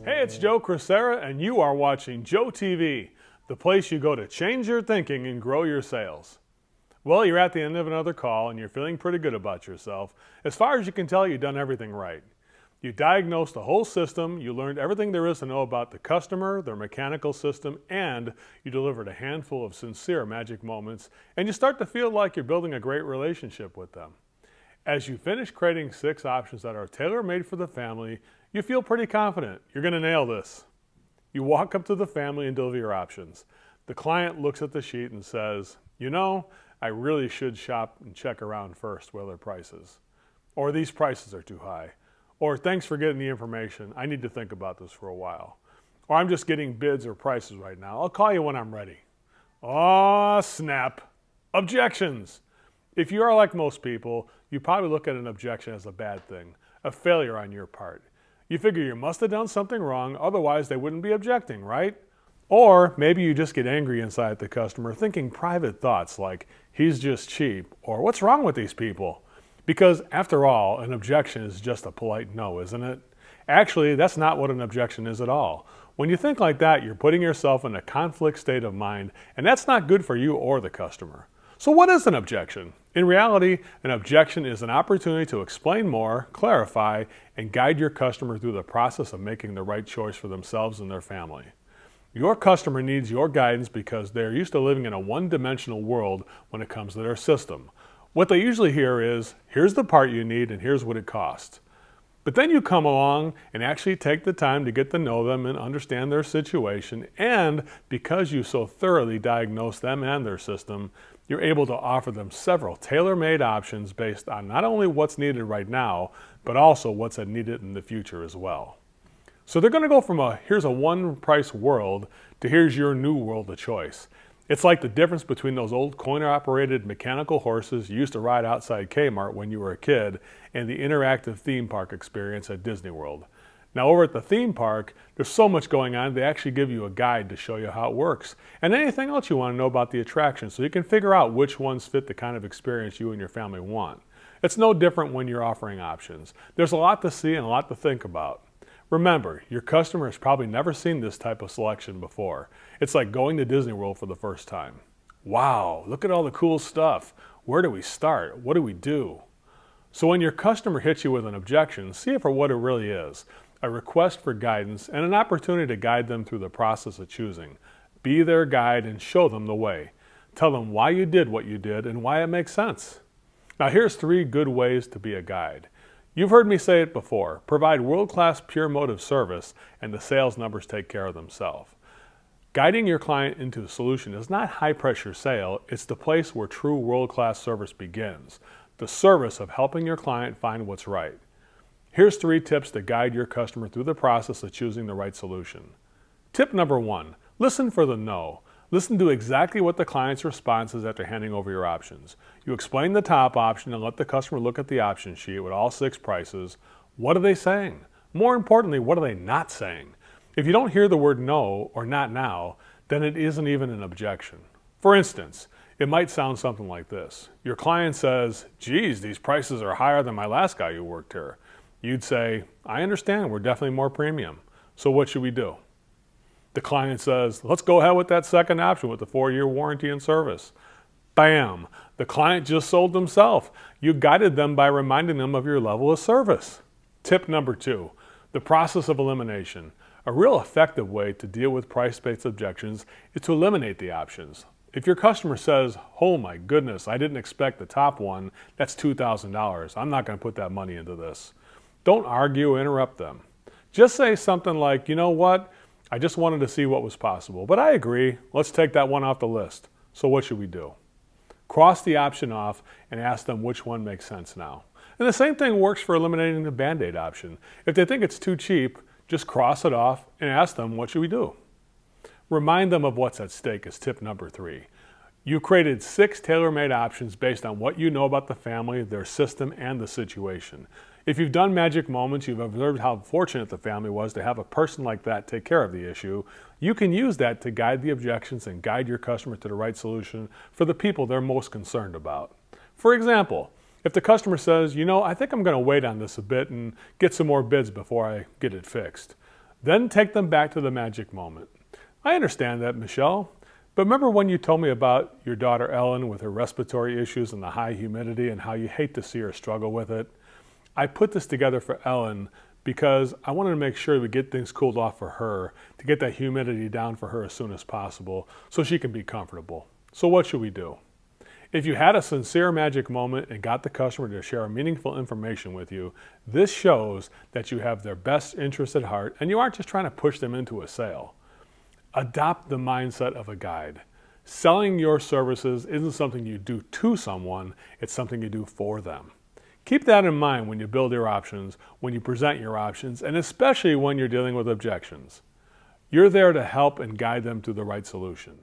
Hey, it's Joe Crisara, and you are watching Joe TV, the place you go to change your thinking and grow your sales. Well, you're at the end of another call, and you're feeling pretty good about yourself. As far as you can tell, you've done everything right. You diagnosed the whole system, you learned everything there is to know about the customer, their mechanical system, and you delivered a handful of sincere magic moments, and you start to feel like you're building a great relationship with them. As you finish creating 6 options that are tailor-made for the family, you feel pretty confident. You're going to nail this. You walk up to the family and deliver your options. The client looks at the sheet and says, you know, I really should shop and check around first with other prices. Or these prices are too high. Or thanks for getting the information. I need to think about this for a while. Or I'm just getting bids or prices right now. I'll call you when I'm ready. Oh, snap. Objections. If you are like most people, you probably look at an objection as a bad thing, a failure on your part. You figure you must have done something wrong, otherwise they wouldn't be objecting, right? Or maybe you just get angry inside at the customer, thinking private thoughts like, he's just cheap, or what's wrong with these people? Because after all, an objection is just a polite no, isn't it? Actually, that's not what an objection is at all. When you think like that, you're putting yourself in a conflict state of mind, and that's not good for you or the customer. So what is an objection? In reality, an objection is an opportunity to explain more, clarify, and guide your customer through the process of making the right choice for themselves and their family. Your customer needs your guidance because they're used to living in a one-dimensional world when it comes to their system. What they usually hear is, here's the part you need and here's what it costs. But then you come along and actually take the time to get to know them and understand their situation, and because you so thoroughly diagnose them and their system, you're able to offer them several tailor-made options based on not only what's needed right now, but also what's needed in the future as well. So they're going to go from here's a one-price world to here's your new world of choice. It's like the difference between those old coin-operated mechanical horses you used to ride outside Kmart when you were a kid and the interactive theme park experience at Disney World. Now over at the theme park, there's so much going on, they actually give you a guide to show you how it works and anything else you want to know about the attraction so you can figure out which ones fit the kind of experience you and your family want. It's no different when you're offering options. There's a lot to see and a lot to think about. Remember, your customer has probably never seen this type of selection before. It's like going to Disney World for the first time. Wow, look at all the cool stuff. Where do we start? What do we do? So when your customer hits you with an objection, see it for what it really is. A request for guidance and an opportunity to guide them through the process of choosing. Be their guide and show them the way. Tell them why you did what you did and why it makes sense. Now here's 3 good ways to be a guide. You've heard me say it before, provide world-class pure motive service and the sales numbers take care of themselves. Guiding your client into a solution is not high-pressure sale, it's the place where true world-class service begins. The service of helping your client find what's right. Here's 3 tips to guide your customer through the process of choosing the right solution. Tip number 1, listen for the no. Listen to exactly what the client's response is after handing over your options. You explain the top option and let the customer look at the option sheet with all 6 prices. What are they saying? More importantly, what are they not saying? If you don't hear the word no or not now, then it isn't even an objection. For instance, it might sound something like this. Your client says, geez, these prices are higher than my last guy who worked here. You'd say, I understand, we're definitely more premium. So what should we do? The client says, let's go ahead with that second option with the 4-year warranty and service. Bam! The client just sold themselves. You guided them by reminding them of your level of service. Tip number 2, the process of elimination. A real effective way to deal with price-based objections is to eliminate the options. If your customer says, oh my goodness, I didn't expect the top one, that's $2,000. I'm not going to put that money into this. Don't argue or interrupt them. Just say something like, you know what? I just wanted to see what was possible, but I agree. Let's take that one off the list. So what should we do? Cross the option off and ask them which one makes sense now. And the same thing works for eliminating the Band-Aid option. If they think it's too cheap, just cross it off and ask them what should we do. Remind them of what's at stake is tip number 3. You created 6 tailor-made options based on what you know about the family, their system, and the situation. If you've done magic moments, you've observed how fortunate the family was to have a person like that take care of the issue, you can use that to guide the objections and guide your customer to the right solution for the people they're most concerned about. For example, if the customer says, you know, I think I'm going to wait on this a bit and get some more bids before I get it fixed, Then take them back to the magic moment. I understand that, Michelle, but remember when you told me about your daughter Ellen with her respiratory issues and the high humidity and how you hate to see her struggle with it? I put this together for Ellen because I wanted to make sure we get things cooled off for her, to get that humidity down for her as soon as possible so she can be comfortable. So what should we do? If you had a sincere magic moment and got the customer to share meaningful information with you, this shows that you have their best interest at heart and you aren't just trying to push them into a sale. Adopt the mindset of a guide. Selling your services isn't something you do to someone, it's something you do for them. Keep that in mind when you build your options, when you present your options, and especially when you're dealing with objections. You're there to help and guide them to the right solution.